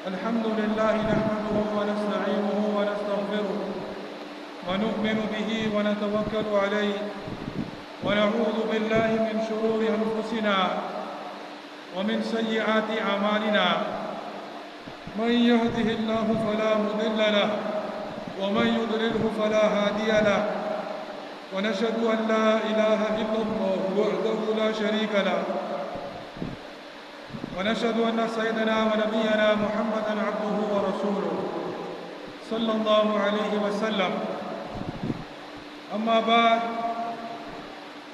الحمد لله نحمده ونستعينه ونستغفره ونؤمن به ونتوكل عليه ونعوذ بالله من شرور أنفسنا ومن سيئات أعمالنا. من يهده الله فلا مضل له ومن يضلله فلا هادي له ونشهد أن لا إله إلا الله وحده لا شريك له ونشهد أن سيدنا ونبينا محمدا عبده ورسوله صلى الله عليه وسلم. أما بعد،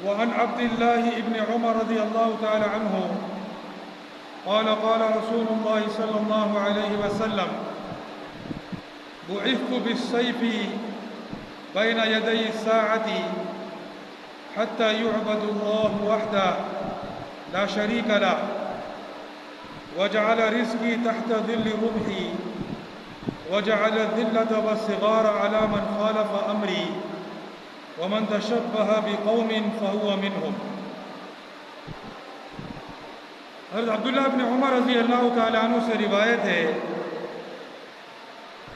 وعن عبد الله بن عمر رضي الله تعالى عنه قال رسول الله صلى الله عليه وسلم: بعثت بالسيف بين يدي الساعة حتى يعبد الله وحده لا شريك له وجعل رزقي تحت ظل رمحي وجعل الذلة والصغار على من خالف أمري ومن تشبه بقوم فهو منهم. حضرت عبداللہ بن عمر رضی اللہ تعالیٰ عنہ سے روایت ہے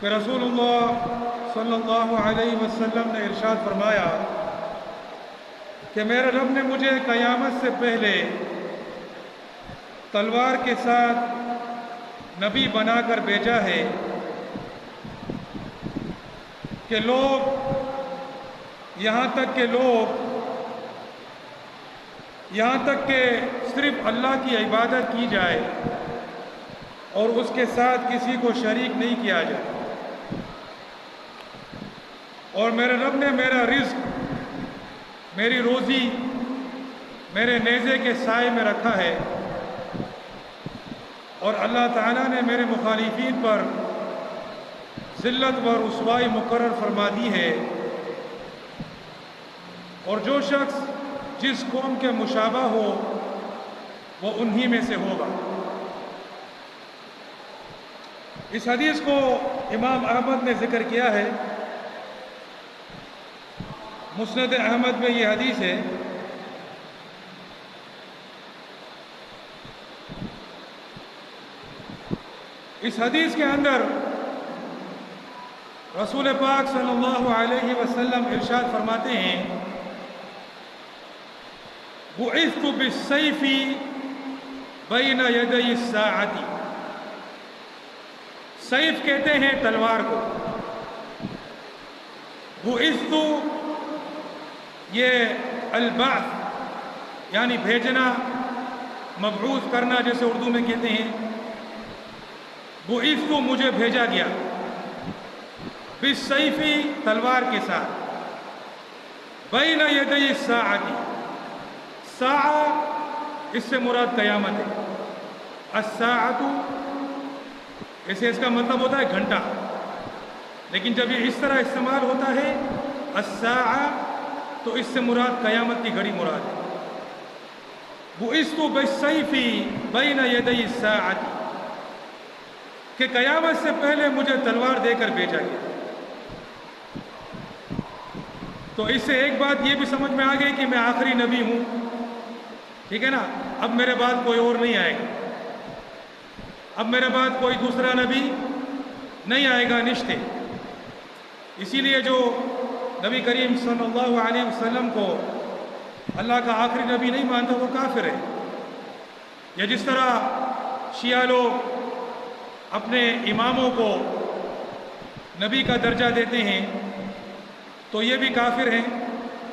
کہ رسول اللہ صلی اللہ علیہ وسلم نے ارشاد فرمایا کہ میرے رب نے مجھے قیامت سے پہلے تلوار کے ساتھ نبی بنا کر بھیجا ہے کہ لوگ یہاں تک کہ صرف اللہ کی عبادت کی جائے اور اس کے ساتھ کسی کو شریک نہیں کیا جائے. اور میرے رب نے میرا رزق، میری روزی میرے نیزے کے سائے میں رکھا ہے، اور اللہ تعالیٰ نے میرے مخالفین پر ذلت و رسوائی مقرر فرما دی ہے، اور جو شخص جس قوم کے مشابہ ہو وہ انہی میں سے ہوگا. اس حدیث کو امام احمد نے ذکر کیا ہے. مسند احمد میں یہ حدیث ہے. اس حدیث کے اندر رسول پاک صلی اللہ علیہ وسلم ارشاد فرماتے ہیں: بعثت بالسیف بین یدی الساعۃ. سیف کہتے ہیں تلوار کو. بعثت یہ البعث یعنی بھیجنا، مبعوث کرنا جیسے اردو میں کہتے ہیں. بعثت مجھے بھیجا گیا، بالسیف تلوار کے ساتھ، بین یدی الساعۃ. ساعہ اس سے مراد قیامت ہے. الساعۃ ایسے اس کا مطلب ہوتا ہے گھنٹہ، لیکن جب یہ اس طرح استعمال ہوتا ہے الساعہ تو اس سے مراد قیامت کی گھڑی مراد ہے. بعثت بالسیف بین یدی الساعۃ کہ قیامت سے پہلے مجھے تلوار دے کر بھیجا گیا. تو اس سے ایک بات یہ بھی سمجھ میں آ گئی کہ میں آخری نبی ہوں، ٹھیک ہے نا. اب میرے بعد کوئی اور نہیں آئے گا، اب میرے بعد کوئی دوسرا نبی نہیں آئے گا نشتے. اسی لیے جو نبی کریم صلی اللہ علیہ وسلم کو اللہ کا آخری نبی نہیں مانتا وہ کافر ہے. یا جس طرح شیعہ لوگ اپنے اماموں کو نبی کا درجہ دیتے ہیں تو یہ بھی کافر ہیں،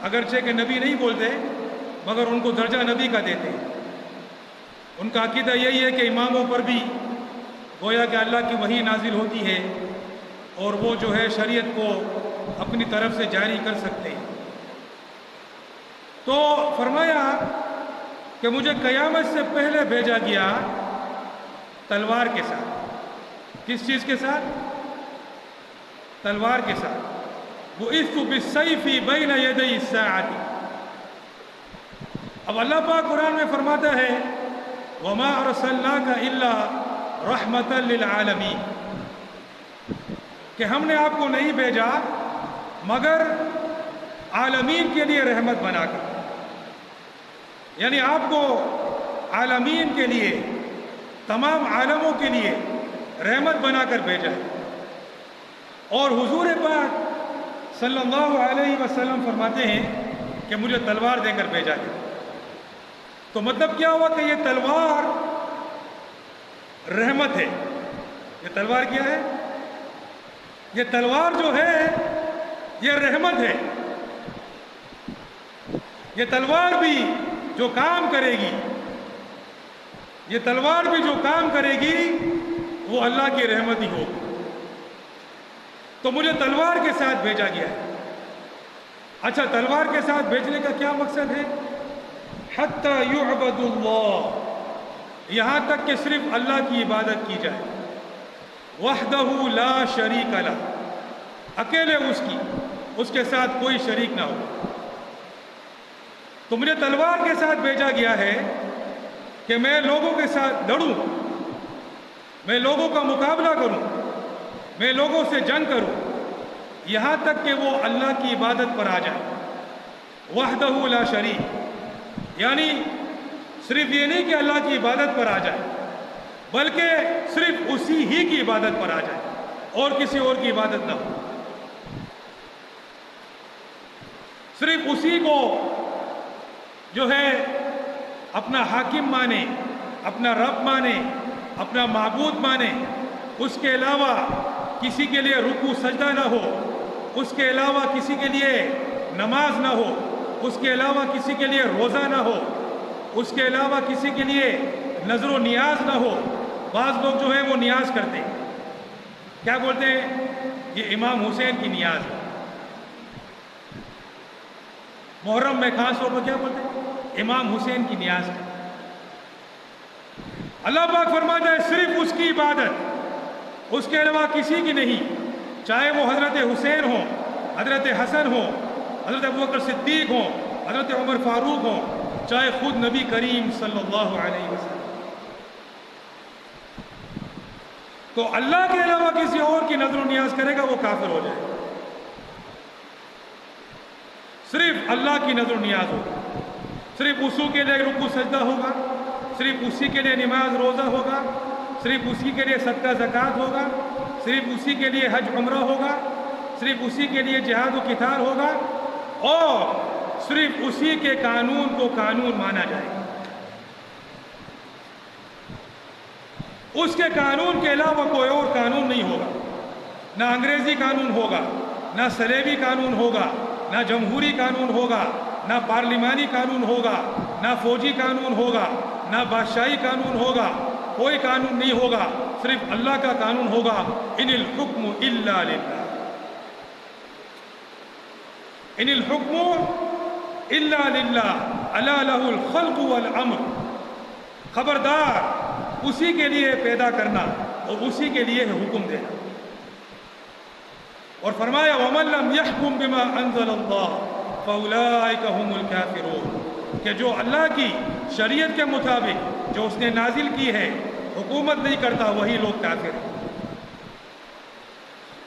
اگرچہ کہ نبی نہیں بولتے مگر ان کو درجہ نبی کا دیتے ہیں. ان کا عقیدہ یہی ہے کہ اماموں پر بھی گویا کہ اللہ کی وحی نازل ہوتی ہے اور وہ جو ہے شریعت کو اپنی طرف سے جاری کر سکتے ہیں. تو فرمایا کہ مجھے قیامت سے پہلے بھیجا گیا تلوار کے ساتھ. کس چیز کے ساتھ؟ تلوار کے ساتھ. بعثت بالسیف بین یدی الساعۃ. اب اللہ پاک قرآن میں فرماتا ہے: وما ارسلناک الا رحمۃ للعالمین، کہ ہم نے آپ کو نہیں بھیجا مگر عالمین کے لیے رحمت بنا کر. یعنی آپ کو عالمین کے لیے، تمام عالموں کے لیے رحمت بنا کر بھیجا ہے. اور حضور پاک صلی اللہ علیہ وسلم فرماتے ہیں کہ مجھے تلوار دے کر بھیجا گیا. تو مطلب کیا ہوا کہ یہ تلوار رحمت ہے. یہ تلوار کیا ہے؟ یہ تلوار جو ہے یہ رحمت ہے. یہ تلوار بھی جو کام کرے گی، یہ تلوار بھی جو کام کرے گی وہ اللہ کی رحمت ہی ہوگی. تو مجھے تلوار کے ساتھ بھیجا گیا ہے. اچھا، تلوار کے ساتھ بھیجنے کا کیا مقصد ہے؟ حتی یعبد اللہ، یہاں تک کہ صرف اللہ کی عبادت کی جائے. وحدہ لا شریک لہ، اکیلے اس کے ساتھ کوئی شریک نہ ہو. تو مجھے تلوار کے ساتھ بھیجا گیا ہے کہ میں لوگوں کے ساتھ لڑوں، میں لوگوں کا مقابلہ کروں، میں لوگوں سے جنگ کروں، یہاں تک کہ وہ اللہ کی عبادت پر آ جائے. وحدہ لا شریک، یعنی صرف یہ نہیں کہ اللہ کی عبادت پر آ جائے، بلکہ صرف اسی ہی کی عبادت پر آ جائے اور کسی اور کی عبادت نہ ہو. صرف اسی کو جو ہے اپنا حاکم مانے، اپنا رب مانے، اپنا معبود مانے. اس کے علاوہ کسی کے لیے رکوع سجدہ نہ ہو، اس کے علاوہ کسی کے لیے نماز نہ ہو، اس کے علاوہ کسی کے لیے روزہ نہ ہو، اس کے علاوہ کسی کے لیے نظر و نیاز نہ ہو. بعض لوگ جو ہیں وہ نیاز کرتے ہیں، کیا بولتے ہیں؟ یہ امام حسین کی نیاز ہے. محرم میں خاص طور پر کیا بولتے ہیں؟ امام حسین کی نیاز ہے. اللہ پاک فرماتا ہے صرف اس کی عبادت، اس کے علاوہ کسی کی نہیں. چاہے وہ حضرت حسین ہوں، حضرت حسن ہوں، حضرت ابوبکر صدیق ہوں، حضرت عمر فاروق ہوں، چاہے خود نبی کریم صلی اللہ علیہ وسلم. تو اللہ کے علاوہ کسی اور کی نظر و نیاز کرے گا وہ کافر ہو جائے گا. صرف اللہ کی نظر و نیاز ہوگا، صرف اسی کے لیے رکوع سجدہ ہوگا، صرف اسی کے لیے نماز روزہ ہوگا، صرف اسی کے لیے صدقہ زکوٰۃ ہوگا، صرف اسی کے لیے حج عمرہ ہوگا، صرف اسی کے لیے جہاد و قتال ہوگا، اور صرف اسی کے قانون کو قانون مانا جائے گا. اس کے قانون کے علاوہ کوئی اور قانون نہیں ہوگا. نہ انگریزی قانون ہوگا، نہ صلیبی قانون ہوگا، نہ جمہوری قانون ہوگا، نہ پارلیمانی قانون ہوگا، نہ فوجی قانون ہوگا، نہ بادشاہی قانون ہوگا. کوئی قانون نہیں ہوگا، صرف اللہ کا قانون ہوگا. ان الحکم الا للہ، ان الحکم الا للہ الا لہ الخلق والامر. خبردار، اسی کے لیے پیدا کرنا اور اسی کے لیے حکم دینا. اور فرمایا وَمَن لَّمْ يَحْكُم بِمَا أَنزَلَ اللَّهُ فَأُولَٰئِكَ هُمُ الْكَافِرُونَ، کہ جو اللہ کی شریعت کے مطابق جو اس نے نازل کی ہے حکومت نہیں کرتا وہی لوگ کافر ہیں.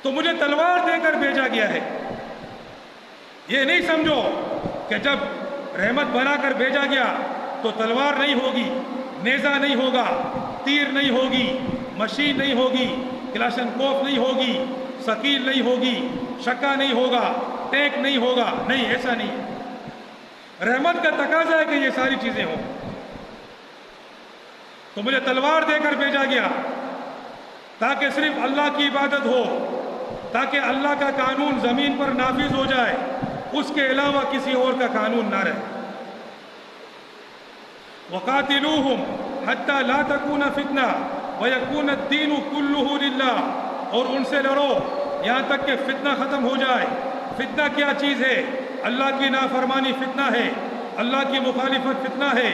تو مجھے تلوار دے کر بھیجا گیا ہے. یہ نہیں سمجھو کہ جب رحمت بنا کر بھیجا گیا تو تلوار نہیں ہوگی، نیزہ نہیں ہوگا، تیر نہیں ہوگی، مشین نہیں ہوگی، کلاشنکوف نہیں ہوگی، ثقیل نہیں ہوگی، شکا نہیں ہوگا، ٹینک نہیں ہوگا. نہیں، ایسا نہیں. رحمت کا تقاضا ہے کہ یہ ساری چیزیں ہوں. تو مجھے تلوار دے کر بھیجا گیا تاکہ صرف اللہ کی عبادت ہو، تاکہ اللہ کا قانون زمین پر نافذ ہو جائے، اس کے علاوہ کسی اور کا قانون نہ رہے. وَقَاتِلُوهُمْ حَتَّى لَا تَكُونَ فِتْنَةٌ وَيَكُونَ الدِّينُ كُلُّهُ لِلَّهِ، اور ان سے لڑو یہاں تک کہ فتنہ ختم ہو جائے. فتنہ کیا چیز ہے؟ اللہ کی نافرمانی فتنہ ہے، اللہ کی مخالفت فتنہ ہے،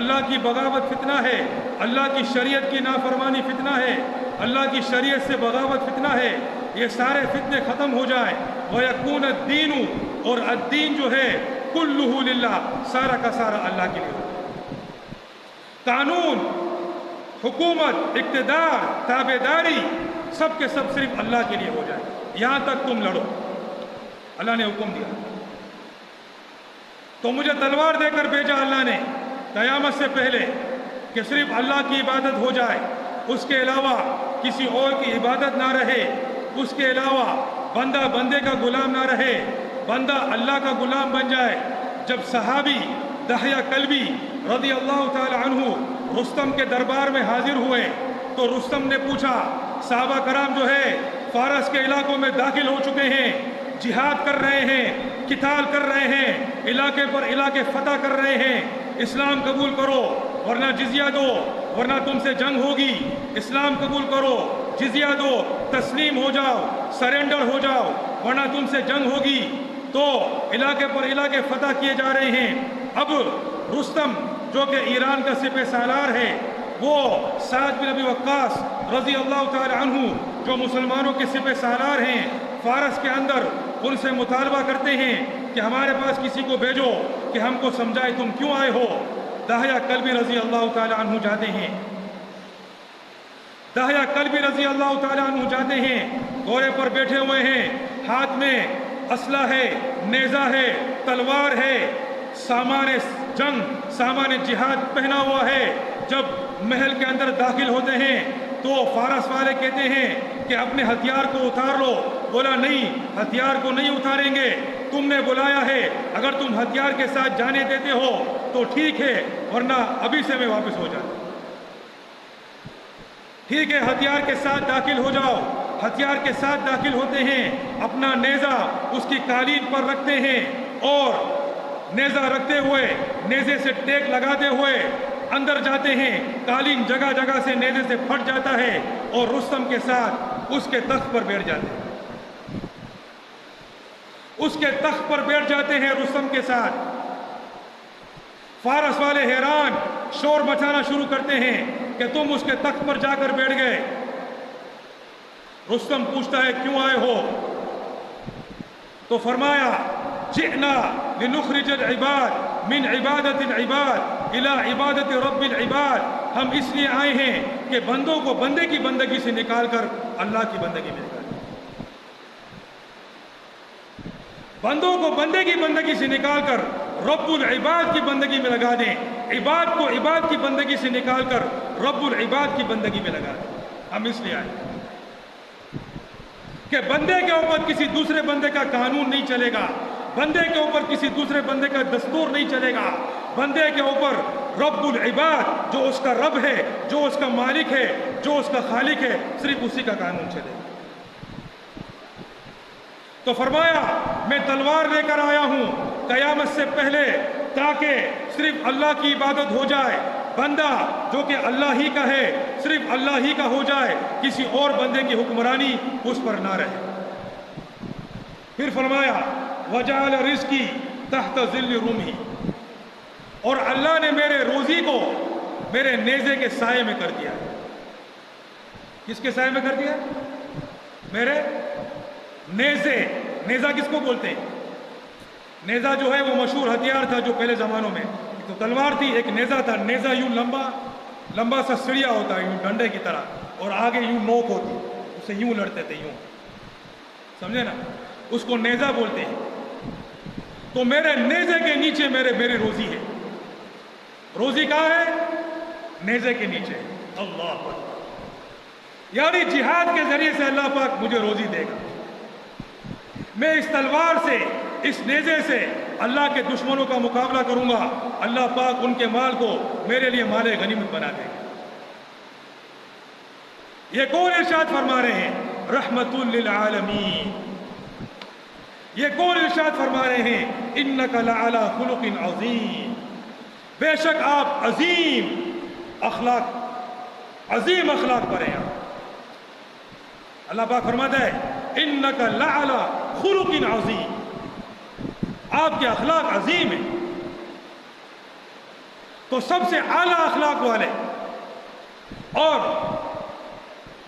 اللہ کی بغاوت فتنہ ہے، اللہ کی شریعت کی نافرمانی فتنہ ہے، اللہ کی شریعت سے بغاوت فتنہ ہے. یہ سارے فتنے ختم ہو جائیں. وَيَكُونَ الدِّينُ، اور الدین جو ہے كُلُّهُ لِلَّهِ، سارا کا سارا اللہ کے لیے. قانون، حکومت، اقتدار، تابعداری، سب کے سب صرف اللہ کے لیے ہو جائے. یہاں تک تم لڑو، اللہ نے حکم دیا. تو مجھے تلوار دے کر بھیجا اللہ نے قیامت سے پہلے کہ صرف اللہ کی عبادت ہو جائے، اس کے علاوہ کسی اور کی عبادت نہ رہے، اس کے علاوہ بندہ بندے کا غلام نہ رہے، بندہ اللہ کا غلام بن جائے۔ جب صحابی دحیہ کلبی رضی اللہ تعالی عنہ رستم کے دربار میں حاضر ہوئے تو رستم نے پوچھا، صحابہ کرام جو ہے فارس کے علاقوں میں داخل ہو چکے ہیں، جہاد کر رہے ہیں، قتال کر رہے ہیں، علاقے پر علاقے فتح کر رہے ہیں، اسلام قبول کرو ورنہ جزیہ دو، ورنہ تم سے جنگ ہوگی، اسلام قبول کرو، جزیہ دو، تسلیم ہو جاؤ، سرنڈر ہو جاؤ ورنہ تم سے جنگ ہوگی۔ تو علاقے پر علاقے فتح کیے جا رہے ہیں۔ اب رستم جو کہ ایران کا سپہ سالار ہے، وہ سعد بن ابی وقاص رضی اللہ تعالی عنہ جو مسلمانوں کے سپہ سالار ہیں فارس کے اندر، ان سے مطالبہ کرتے ہیں کہ ہمارے پاس کسی کو بھیجو کہ ہم کو سمجھائے تم کیوں آئے ہو۔ دحیہ کلبی رضی اللہ تعالی عنہ جاتے ہیں، دحیہ کلبی رضی اللہ تعالی عنہ جاتے ہیں، گھوڑے پر بیٹھے ہوئے ہیں، ہاتھ میں اسلحہ ہے، نیزہ ہے، تلوار ہے، سامان جنگ، سامان جہاد پہنا ہوا ہے۔ جب محل کے اندر داخل ہوتے ہیں تو فارس والے کہتے ہیں کہ اپنے ہتھیار کو اتار لو۔ بولا نہیں، ہتھیار کو نہیں اتاریں گے، تم نے بلایا ہے، اگر تم ہتھیار کے ساتھ جانے دیتے ہو تو ٹھیک ہے ورنہ ابھی سے میں واپس ہو جاتا۔ ٹھیک ہے، ہتھیار کے ساتھ داخل ہو جاؤ۔ ہتھیار کے ساتھ داخل ہوتے ہیں، اپنا نیزہ اس کی قالین پر رکھتے ہیں اور نیزہ رکھتے ہوئے، نیزے سے ٹیک لگاتے ہوئے اندر جاتے ہیں۔ قالین جگہ جگہ سے نیزے سے پھٹ جاتا ہے اور رستم کے ساتھ اس کے تخت پر بیٹھ جاتے ہیں، اس کے تخت پر بیٹھ جاتے ہیں رستم کے ساتھ۔ فارس والے حیران، شور مچانا شروع کرتے ہیں کہ تم اس کے تخت پر جا کر بیٹھ گئے۔ رستم پوچھتا ہے کیوں آئے ہو؟ تو فرمایا جئنا لنخرج العباد من عبادت العباد الى عبادت رب العباد، ہم اس لیے آئے ہیں کہ بندوں کو بندے کی بندگی سے نکال کر اللہ کی بندگی میں لگا دیں، بندوں کو بندے کی بندگی سے نکال کر رب العباد کی بندگی میں لگا دیں، عباد کو عباد کی بندگی سے نکال کر رب العباد کی بندگی میں لگا دیں۔ ہم اس لیے آئے کہ بندے کے اوپر کسی دوسرے بندے کا قانون نہیں چلے گا، بندے کے اوپر کسی دوسرے بندے کا دستور نہیں چلے گا، بندے کے اوپر رب العباد جو اس کا رب ہے، جو اس کا مالک ہے، جو اس کا خالق ہے، صرف اسی کا قانون چلے گا۔ تو فرمایا میں تلوار لے کر آیا ہوں قیامت سے پہلے تاکہ صرف اللہ کی عبادت ہو جائے، بندہ جو کہ اللہ ہی کا ہے صرف اللہ ہی کا ہو جائے، کسی اور بندے کی حکمرانی اس پر نہ رہے۔ پھر فرمایا وجعل رزقی تحت ظل رمحی، اور اللہ نے میرے روزی کو میرے نیزے کے سائے میں کر دیا۔ کس کے سائے میں کر دیا؟ میرے نیزے۔ نیزہ کس کو بولتے ہیں؟ نیزہ جو ہے وہ مشہور ہتھیار تھا جو پہلے زمانوں میں، تو تلوار تھی، ایک نیزہ تھا۔ نیزہ یوں لمبا سا سڑیا ہوتا ہے، یوں ڈنڈے کی طرح، اور آگے یوں نوک ہوتی، اسے یوں لڑتے تھے، یوں، سمجھے نا، اس کو نیزہ بولتے ہیں۔ تو میرے نیزے کے نیچے میری روزی ہے۔ روزی کہاں ہے؟ نیزے کے نیچے۔ اللہ اکبر، یعنی جہاد کے ذریعے سے اللہ پاک مجھے روزی دے گا۔ میں اس تلوار سے، اس نیزے سے اللہ کے دشمنوں کا مقابلہ کروں گا، اللہ پاک ان کے مال کو میرے لیے مال غنیمت بنا دے گا۔ یہ کون ارشاد فرما رہے ہیں؟ رحمت للعالمین۔ یہ کون ارشاد فرما رہے ہیں؟ انک لعلی خلق عظیم، بے شک آپ عظیم اخلاق پر ہیں۔ اللہ پاک فرماتا ہے انک لعلی خلق عظیم، آپ کے اخلاق عظیم ہیں۔ تو سب سے اعلیٰ اخلاق والے اور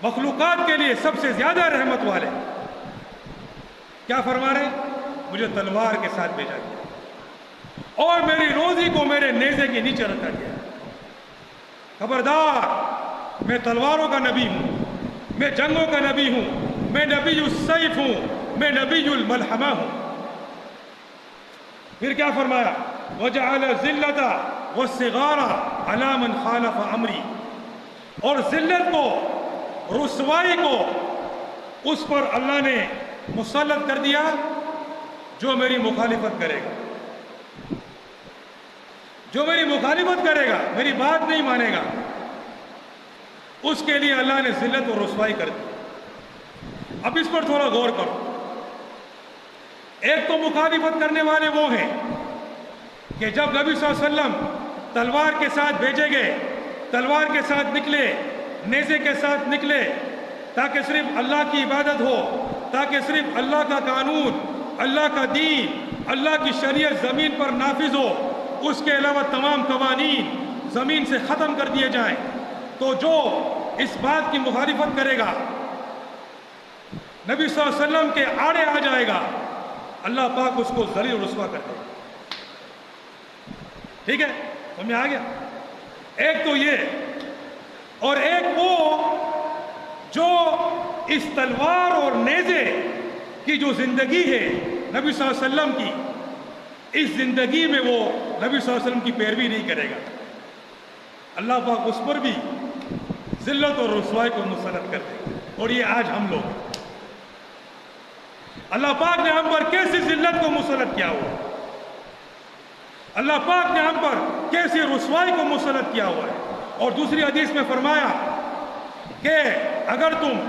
مخلوقات کے لیے سب سے زیادہ رحمت والے کیا فرما رہے ہیں؟ مجھے تلوار کے ساتھ بھیجا گیا اور میری روزی کو میرے نیزے کے نیچے رکھا گیا۔ خبردار، میں تلواروں کا نبی ہوں، میں جنگوں کا نبی ہوں، میں نبی السیف ہوں، میں نبی الملحمہ ہوں۔ پھر کیا فرمایا؟ وَجَعَلَ الذِّلَّةَ وَالصِّغَارَ عَلَىٰ مَنْ خَالَفَ أَمْرِي، اور ذلت کو، رسوائی کو اس پر اللہ نے مسلط کر دیا جو میری مخالفت کرے گا، جو میری مخالفت کرے گا، میری بات نہیں مانے گا، اس کے لیے اللہ نے ذلت اور رسوائی کر دی۔ اب اس پر تھوڑا غور کرو۔ ایک تو مخالفت کرنے والے وہ ہیں کہ جب نبی صلی اللہ علیہ وسلم تلوار کے ساتھ بھیجے گئے، تلوار کے ساتھ نکلے، نیزے کے ساتھ نکلے، تاکہ صرف اللہ کی عبادت ہو، تاکہ صرف اللہ کا قانون، اللہ کا دین، اللہ کی شریعت زمین پر نافذ ہو، اس کے علاوہ تمام قوانین زمین سے ختم کر دیے جائیں، تو جو اس بات کی مخالفت کرے گا، نبی صلی اللہ علیہ وسلم کے آڑے آ جائے گا، اللہ پاک اس کو ذلیل و رسوا کر دے گا۔ ٹھیک ہے، سمجھ میں آ گیا؟ ایک تو یہ، اور ایک وہ جو اس تلوار اور نیزے کی جو زندگی ہے نبی صلی اللہ علیہ وسلم کی، اس زندگی میں وہ نبی صلی اللہ علیہ وسلم کی پیروی نہیں کرے گا، اللہ پاک اس پر بھی ذلت اور رسوائی کو مسلط کر دے گا۔ اور یہ آج ہم لوگ، اللہ پاک نے ہم پر کیسی ذلت کو مسلط کیا ہوا ہے، اللہ پاک نے ہم پر کیسی رسوائی کو مسلط کیا ہوا ہے۔ اور دوسری حدیث میں فرمایا کہ اگر تم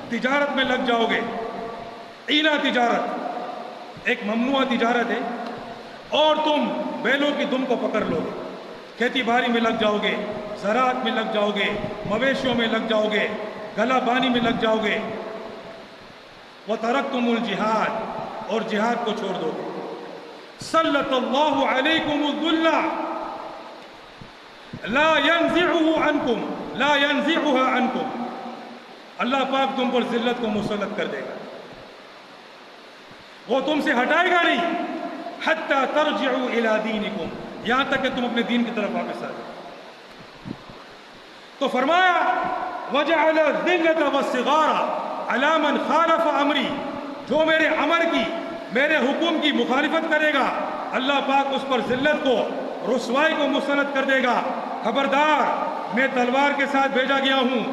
تجارت میں لگ جاؤ گے، اینا تجارت ایک ممنوع تجارت ہے، اور تم بیلوں کی دم کو پکڑ لو گے، کھیتی باڑی میں لگ جاؤ گے، زراعت میں لگ جاؤ گے، مویشیوں میں لگ جاؤ گے، گلا بانی میں لگ جاؤ گے، وَتَرَكْتُمُ الْجِهَادِ، اور جہاد کو چھوڑ دو گے، سلط اللہ علیکم الذل لا ينزعه عنکم، لا ينزعها عنکم، اللہ پاک تم پر ذلت کو مسلط کر دے گا، وہ تم سے ہٹائے گا نہیں، حتی ترجعوا الی دینکم، یہاں تک کہ تم اپنے دین کی طرف واپس آ جاؤ۔ تو فرمایا وجعل الذلۃ والصغار علی من خالف امری، جو میرے امر کی، میرے حکم کی مخالفت کرے گا، اللہ پاک اس پر ذلت کو، رسوائی کو مسلط کر دے گا۔ خبردار، میں تلوار کے ساتھ بھیجا گیا ہوں،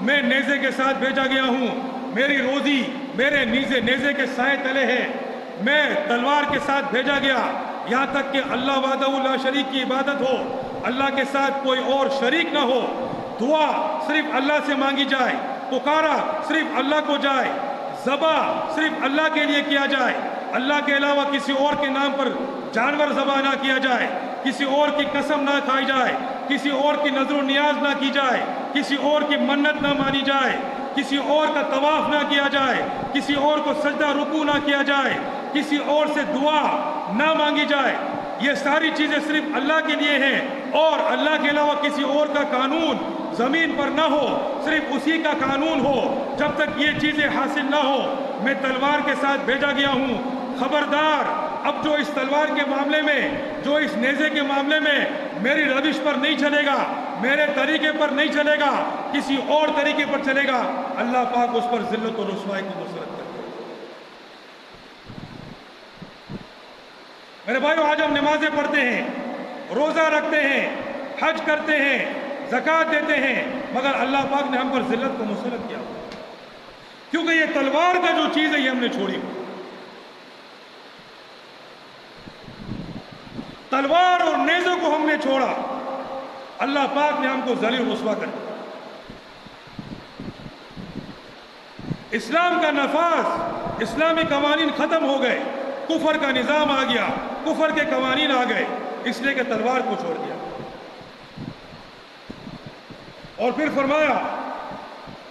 میں نیزے کے ساتھ بھیجا گیا ہوں، میری روزی میرے نیزے کے سائے تلے ہے، میں تلوار کے ساتھ بھیجا گیا، یہاں تک کہ اللہ وحدہ لا شریک کی عبادت ہو، اللہ کے ساتھ کوئی اور شریک نہ ہو، دعا صرف اللہ سے مانگی جائے، پکارا صرف اللہ کو جائے، ذبح صرف اللہ کے لیے کیا جائے، اللہ کے علاوہ کسی اور کے نام پر جانور ذبح نہ کیا جائے، کسی اور کی قسم نہ کھائی جائے، کسی اور کی نظر و نیاز نہ کی جائے، کسی اور کی منت نہ مانی جائے، کسی اور کا طواف نہ کیا جائے، کسی اور کو سجدہ رکوع نہ کیا جائے، کسی اور سے دعا نہ مانگی جائے، یہ ساری چیزیں صرف اللہ کے لیے ہیں، اور اللہ کے علاوہ کسی اور کا قانون زمین پر نہ ہو، صرف اسی کا قانون ہو۔ جب تک یہ چیزیں حاصل نہ ہو، میں تلوار کے ساتھ بھیجا گیا ہوں، خبردار، اب جو اس تلوار کے معاملے میں، جو اس نیزے کے معاملے میں میری روش پر نہیں چلے گا، میرے طریقے پر نہیں چلے گا، کسی اور طریقے پر چلے گا، اللہ پاک اس پر ذلت و رسوائی کو مسلط کر دے گا۔ میرے بھائیو، آج ہم نمازیں پڑھتے ہیں، روزہ رکھتے ہیں، حج کرتے ہیں، زکوٰۃ دیتے ہیں، مگر اللہ پاک نے ہم پر ذلت کو مسلط کیا، کیونکہ یہ تلوار کا جو چیز ہے یہ ہم نے چھوڑی ہوئی، تلوار اور نیزوں کو ہم نے چھوڑا، اللہ پاک نے ہم کو ذلیل و رسوا کر دیا۔ اسلام کا نفاذ، اسلامی قوانین ختم ہو گئے، کفر کا نظام آ گیا، کفر کے قوانین آ گئے، اس لیے کہ تلوار کو چھوڑ دیا۔ اور پھر فرمایا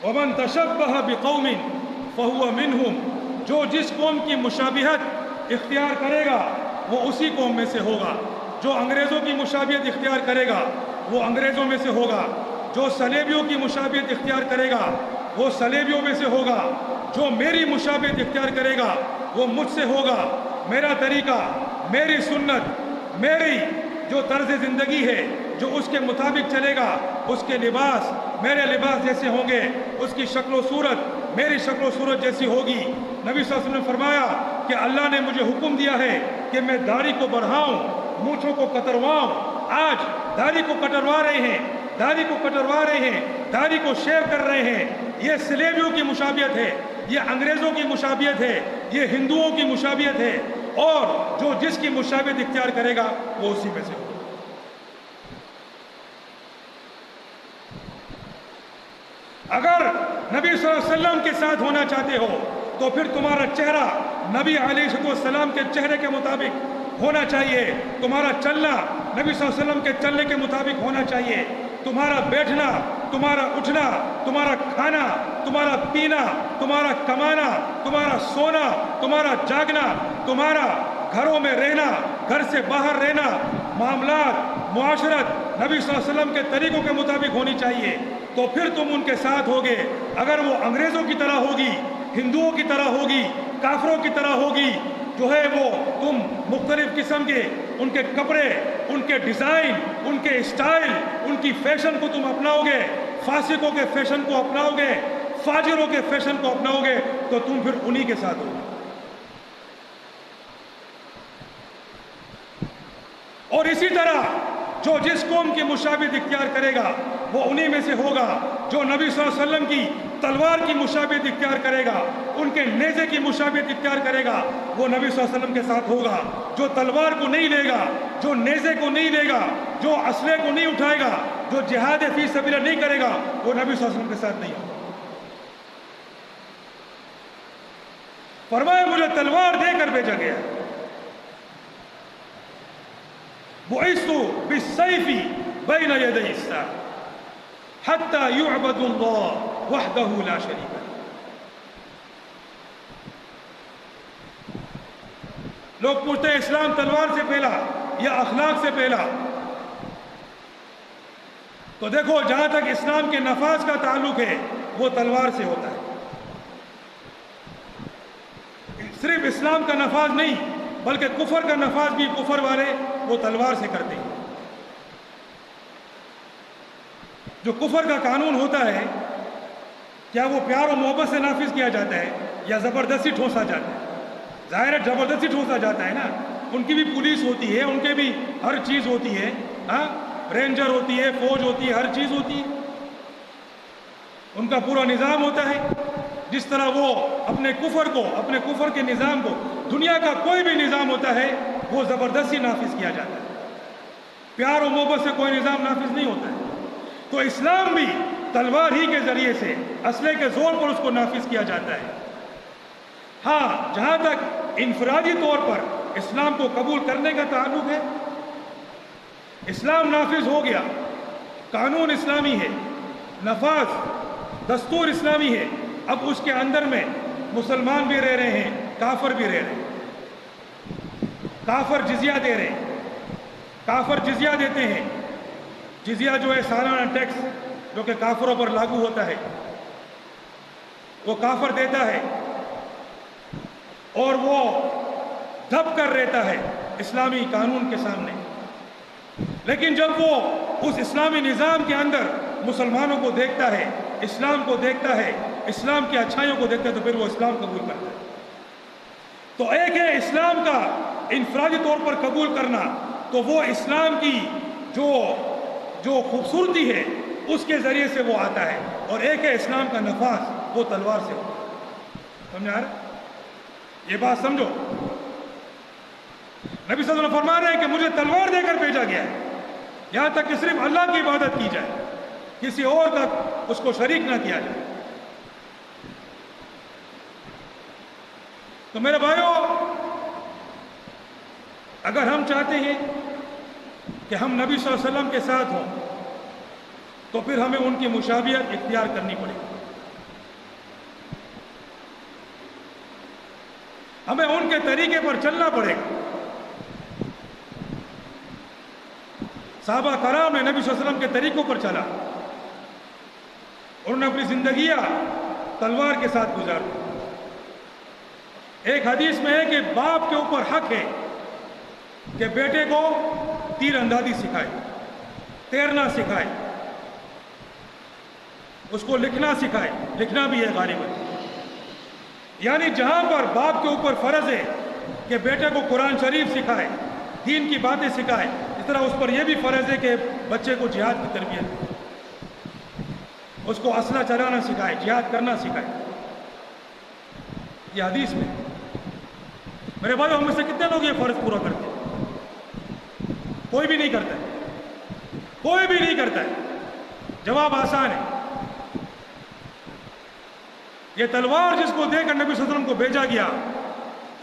وَمَن تَشَبَّهَ بِقَوْمٍ فَهُوَ مِنْهُمْ، جو جس قوم کی مشابہت اختیار کرے گا وہ اسی قوم میں سے ہوگا، جو انگریزوں کی مشابہت اختیار کرے گا وہ انگریزوں میں سے ہوگا، جو صلیبیوں کی مشابہت اختیار کرے گا وہ صلیبیوں میں سے ہوگا، جو میری مشابہت اختیار کرے گا وہ مجھ سے ہوگا۔ میرا طریقہ، میری سنت، میری جو طرز زندگی ہے، جو اس کے مطابق چلے گا، اس کے لباس میرے لباس جیسے ہوں گے، اس کی شکل و صورت میری شکل و صورت جیسی ہوگی۔ نبی صلی اللہ علیہ وسلم نے فرمایا کہ اللہ نے مجھے حکم دیا ہے کہ میں داڑھی کو بڑھاؤں، مونچھوں کو کترواؤں۔ آج داڑھی کو کٹروا رہے ہیں، داڑھی کو کٹروا رہے ہیں، داڑھی کو شیو کر رہے ہیں، یہ سلیبیوں کی مشابہت ہے، یہ انگریزوں کی مشابہت ہے، یہ ہندوؤں کی مشابہت ہے، اور جو جس کی مشابہت اختیار کرے گا وہ اسی میں سے ہوگا۔ اگر نبی صلی اللہ علیہ وسلم کے ساتھ ہونا چاہتے ہو تو پھر تمہارا چہرہ نبی علیہ السلام کے چہرے کے مطابق ہونا چاہیے، تمہارا چلنا نبی صلی اللہ علیہ وسلم کے چلنے کے مطابق ہونا چاہیے، تمہارا بیٹھنا، تمہارا اٹھنا، تمہارا کھانا، تمہارا پینا، تمہارا کمانا، تمہارا سونا، تمہارا جاگنا، تمہارا گھروں میں رہنا، گھر سے باہر رہنا، معاملات، معاشرت نبی صلی اللہ علیہ وسلم کے طریقوں کے مطابق ہونی چاہیے، تو پھر تم ان کے ساتھ ہوگے۔ اگر وہ انگریزوں کی طرح ہوگی، ہندوؤں کی طرح ہوگی، کافروں کی طرح ہوگی، جو ہے وہ تم مختلف قسم کے ان کے کپڑے، ان کے ڈیزائن، ان کے اسٹائل، ان کی فیشن کو تم اپناؤ گے، فاسقوں کے فیشن کو اپناؤ گے، فاجروں کے فیشن کو اپناؤ گے، تو تم پھر انہی کے ساتھ ہوگے۔ اور اسی طرح جو جس قوم کی مشابہت اختیار کرے گا وہ انہی میں سے ہوگا۔ جو نبی صلی اللہ علیہ وسلم کی تلوار کی مشابہت اختیار کرے گا، ان کے نیزے کی مشابہت اختیار کرے گا، وہ نبی صلی اللہ علیہ وسلم کے ساتھ ہوگا۔ جو تلوار کو نہیں لے گا، جو نیزے کو نہیں لے گا، جو اسلحے کو نہیں اٹھائے گا، جو جہاد فی سبیل اللہ نہیں کرے گا، وہ نبی صلی اللہ علیہ وسلم کے ساتھ نہیں ہوگا۔ فرمایا مجھے تلوار دے کر بھیجا گیا، بعثت بالسیف بین یدی الساعة حتی یعبد اللہ وحدہ لا شریک لہ۔ لوگ پوچھتے ہیں اسلام تلوار سے پھیلا یا اخلاق سے پھیلا؟ تو دیکھو، جہاں تک اسلام کے نفاذ کا تعلق ہے وہ تلوار سے ہوتا ہے۔ صرف اسلام کا نفاذ نہیں بلکہ کفر کا نفاذ بھی کفر والے وہ تلوار سے کرتے ہیں۔ جو کفر کا قانون ہوتا ہے، کیا وہ پیار و محبت سے نافذ کیا جاتا ہے یا زبردستی ٹھونسا جاتا ہے؟ ظاہر ہے زبردستی ٹھونسا جاتا ہے نا۔ ان کی بھی پولیس ہوتی ہے، ان کے بھی ہر چیز ہوتی ہے، ہاں، رینجر ہوتی ہے، فوج ہوتی ہے، ہر چیز ہوتی ہے، ان کا پورا نظام ہوتا ہے۔ جس طرح وہ اپنے کفر کے نظام کو، دنیا کا کوئی بھی نظام ہوتا ہے وہ زبردستی نافذ کیا جاتا ہے، پیار و محبت سے کوئی نظام نافذ نہیں ہوتا ہے۔ تو اسلام بھی تلوار ہی کے ذریعے سے، اسلحے کے زور پر اس کو نافذ کیا جاتا ہے۔ ہاں، جہاں تک انفرادی طور پر اسلام کو قبول کرنے کا تعلق ہے، اسلام نافذ ہو گیا، قانون اسلامی ہے، نفاذ دستور اسلامی ہے، اب اس کے اندر میں مسلمان بھی رہ رہے ہیں، کافر بھی رہ رہے ہیں۔ کافر جزیہ دے رہے ہیں، کافر جزیہ دیتے ہیں۔ جزیہ جو ہے سالانہ ٹیکس جو کہ کافروں پر لاگو ہوتا ہے، وہ کافر دیتا ہے اور وہ دب کر رہتا ہے اسلامی قانون کے سامنے۔ لیکن جب وہ اس اسلامی نظام کے اندر مسلمانوں کو دیکھتا ہے، اسلام کو دیکھتا ہے، اسلام کی اچھائیوں کو دیکھتا ہے، تو پھر وہ اسلام قبول کرتا ہے۔ تو ایک ہے اسلام کا انفرادی طور پر قبول کرنا، تو وہ اسلام کی جو خوبصورتی ہے اس کے ذریعے سے وہ آتا ہے، اور ایک ہے اسلام کا نفاذ، وہ تلوار سے ہوتا ہے۔ سمجھا رہے؟ یہ بات سمجھو۔ نبی صلی اللہ علیہ وسلم فرما رہے ہیں کہ مجھے تلوار دے کر بھیجا گیا ہے، یہاں تک کہ صرف اللہ کی عبادت کی جائے، کسی اور کا اس کو شریک نہ کیا جائے۔ تو میرے بھائیوں، اگر ہم چاہتے ہیں کہ ہم نبی صلی اللہ علیہ وسلم کے ساتھ ہوں تو پھر ہمیں ان کی مشابہت اختیار کرنی پڑے گی، ہمیں ان کے طریقے پر چلنا پڑے گا۔ صحابہ کرام نے نبی صلی اللہ علیہ وسلم کے طریقوں پر چلا، انہوں نے اپنی زندگیاں تلوار کے ساتھ گزاری۔ ایک حدیث میں ہے کہ باپ کے اوپر حق ہے کہ بیٹے کو تیر اندازی سکھائے، تیرنا سکھائے، اس کو لکھنا سکھائے، لکھنا بھی ہے غالباً۔ یعنی جہاں پر باپ کے اوپر فرض ہے کہ بیٹے کو قرآن شریف سکھائے، دین کی باتیں سکھائے، اس طرح اس پر یہ بھی فرض ہے کہ بچے کو جہاد کی تربیت دے۔ اس کو اسلحہ چلانا سکھائے، جہاد کرنا سکھائے. یہ حدیث میں. میرے بھائی ہم میں سے کتنے لوگ یہ فرض پورا کرتے ہیں؟ کوئی بھی نہیں کرتا ہے، کوئی بھی نہیں کرتا ہے. جواب آسان ہے. یہ تلوار جس کو دے کر نبی صلی اللہ علیہ وسلم کو بھیجا گیا،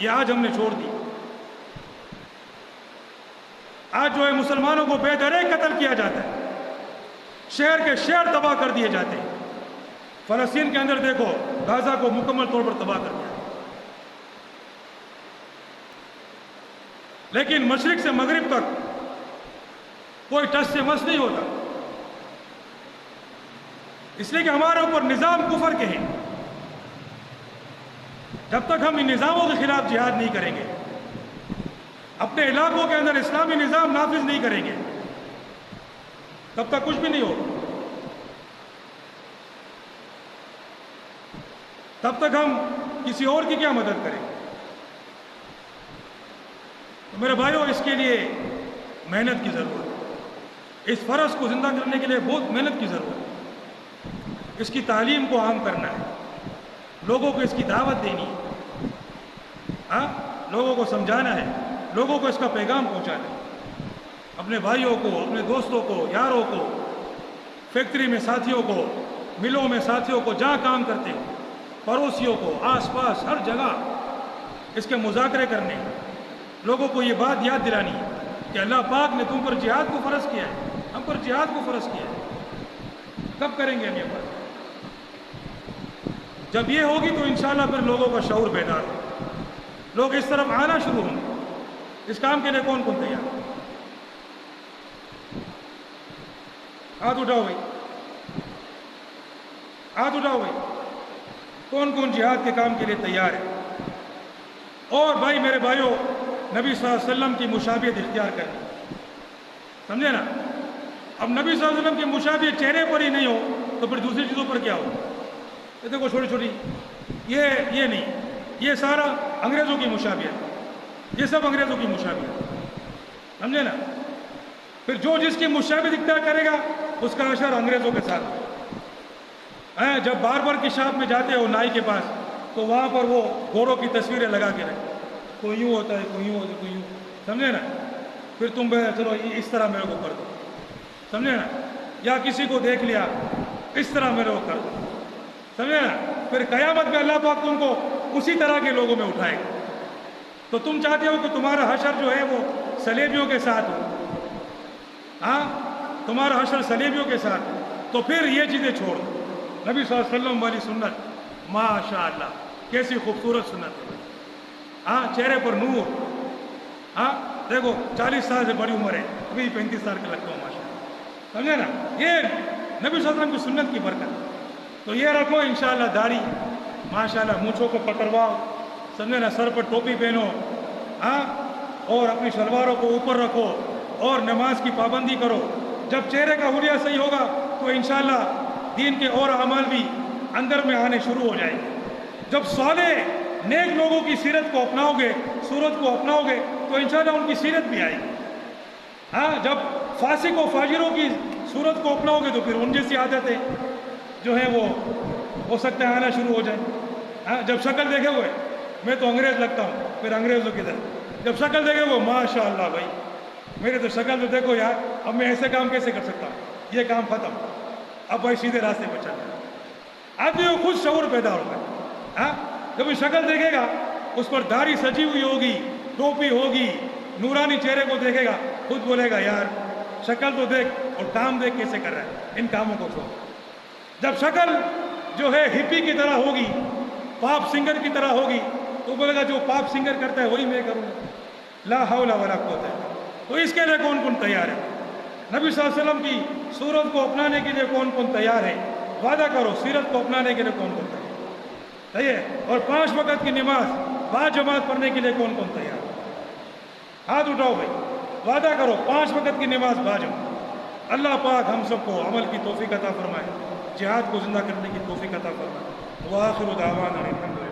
یہ آج ہم نے چھوڑ دی. آج جو ہے مسلمانوں کو بے درے قتل کیا جاتا ہے، شہر کے شہر تباہ کر دیے جاتے ہیں. فلسطین کے اندر دیکھو، غزہ کو مکمل طور پر تباہ کر دیا. لیکن مشرق سے مغرب تک کوئی ٹس سے مس نہیں ہوتا، اس لیے کہ ہمارے اوپر نظام کفر کے ہیں. جب تک ہم ان نظاموں کے خلاف جہاد نہیں کریں گے، اپنے علاقوں کے اندر اسلامی نظام نافذ نہیں کریں گے، تب تک کچھ بھی نہیں ہوگا. تب تک ہم کسی اور کی کیا مدد کریں گے؟ تو میرے بھائیوں، اس کے لیے محنت کی ضرورت ہے. اس فرض کو زندہ کرنے کے لیے بہت محنت کی ضرورت ہے. اس کی تعلیم کو عام کرنا ہے، لوگوں کو اس کی دعوت دینی ہے، ہاں، لوگوں کو سمجھانا ہے، لوگوں کو اس کا پیغام پہنچانا ہے. اپنے بھائیوں کو، اپنے دوستوں کو، یاروں کو، فیکٹری میں ساتھیوں کو، ملوں میں ساتھیوں کو، جہاں کام کرتے ہو، پڑوسیوں کو، آس پاس ہر جگہ اس کے مذاکرے کرنے ہیں. لوگوں کو یہ بات یاد دلانی ہے کہ اللہ پاک نے تم پر جہاد کو فرض کیا ہے، ہم پر جہاد کو فرض کیا ہے. کب کریں گے ہم یہ بات؟ جب یہ ہوگی تو انشاءاللہ پھر لوگوں کا شعور بیدار ہوگا، لوگ اس طرف آنا شروع ہوں گے. اس کام کے لیے کون کون تیار؟ ہاتھ اٹھاؤ بھائی، ہاتھ اٹھاؤ بھائی. کون کون جہاد کے کام کے لیے تیار ہے؟ اور بھائی میرے بھائیوں، نبی صلی اللہ علیہ وسلم کی مشابہت اختیار کرنی، سمجھے نا؟ اب نبی صلی اللہ علیہ وسلم کی مشابہت چہرے پر ہی نہیں ہو تو پھر دوسری چیزوں پر کیا ہو؟ یہ دیکھو چھوٹی چھوٹی، یہ نہیں، یہ سارا انگریزوں کی مشابہت، یہ سب انگریزوں کی مشابہت، سمجھے نا؟ پھر جو جس کی مشابہت اختیار کرے گا اس کا اشر انگریزوں کے ساتھ. جب باربر کی شاپ میں جاتے ہو نائی کے پاس، تو وہاں پر وہ گوروں کی تصویریں لگا کے رکھے، کوئی یوں ہوتا ہے، کوئی یوں ہوتا ہے، کوئی یوں، سمجھے نا؟ پھر تم چلو اس طرح میرے کو کر دو، سمجھے نا؟ یا کسی کو دیکھ لیا، اس طرح میرے کو کر دو، سمجھے نا؟ پھر قیامت میں اللہ پاک تم کو اسی طرح کے لوگوں میں اٹھائے گا. تو تم چاہتے ہو کہ تمہارا حشر جو ہے وہ صلیبیوں کے ساتھ ہو، ہاں، تمہارا حشر صلیبیوں کے ساتھ، تو پھر یہ چیزیں چھوڑ دو. نبی صلی اللہ علیہ وسلم والی سنت، ماشاءاللہ کیسی خوبصورت سنت ہے. ہاں، چہرے پر نور. ہاں دیکھو، 40 سال سے بڑی عمر ہے، ابھی 35 سال کا لگتا ہوں ماشاءاللہ، سمجھے نا؟ یہ نبی صلی اللہ علیہ وسلم کی سنت کی برکت. تو یہ رکھو انشاءاللہ داڑھی، ماشاءاللہ مونچھوں کو پکڑواؤ، سمجھے نا؟ سر پر ٹوپی پہنو، ہاں، اور اپنی شلواروں کو اوپر رکھو، اور نماز کی پابندی کرو. جب چہرے کا حلیہ صحیح ہوگا تو انشاءاللہ دین کے اور اعمال بھی اندر میں آنے شروع ہو جائیں گے. جب صالح نیک لوگوں کی سیرت کو اپناؤ گے، صورت کو اپناؤ گے، تو انشاءاللہ ان کی سیرت بھی آئے گی. ہاں، جب فاسق و فاجروں کی صورت کو اپناؤ گے تو پھر ان جیسی عادتیں جو ہیں وہ ہو سکتا ہے آنا شروع ہو جائیں. ہاں، جب شکل دیکھے ہوئے میں تو انگریز لگتا ہوں، پھر انگریزوں کی طرح جب شکل دیکھے ہوئے، ماشاءاللہ بھائی میرے تو شکل تو دیکھو یار، اب میں ایسے کام کیسے کر سکتا ہوں، یہ کام ختم، اب بھائی سیدھے راستے پر چل رہا ہے. آدمی کو خود شعور پیدا ہوگا. ہاں، جب شکل دیکھے گا، اس پر داڑھی سجی ہوئی ہوگی، ٹوپی ہوگی، نورانی چہرے کو دیکھے گا، خود بولے گا یار شکل تو دیکھ اور کام دیکھ کیسے کر رہا ہے، ان کاموں کو چھوڑ. جب شکل جو ہے ہپی کی طرح ہوگی، پاپ سنگر کی طرح ہوگی، تو بولے گا جو پاپ سنگر کرتا ہے وہی میں کروں گا. لا حول ولا قوت الا باللہ. تو اس کے لیے کون کون تیار ہے؟ نبی صلی اللہ علیہ وسلم کی صورت کو اپنانے کے لیے کون کون تیار ہے؟ وعدہ کرو. سیرت کو اپنانے کے لیے کون کون تیار ہے؟ صحیح ہے. اور 5 وقت کی نماز با جماعت پڑھنے کے لیے کون کون تیار ہے؟ ہاتھ اٹھاؤ بھائی، وعدہ کرو 5 وقت کی نماز با جماعت. اللہ پاک ہم سب کو عمل کی توفیق عطا فرمائے، جہاد کو زندہ کرنے کی توفیق عطا فرمائے. وآخر دعوانا الحمدللہ.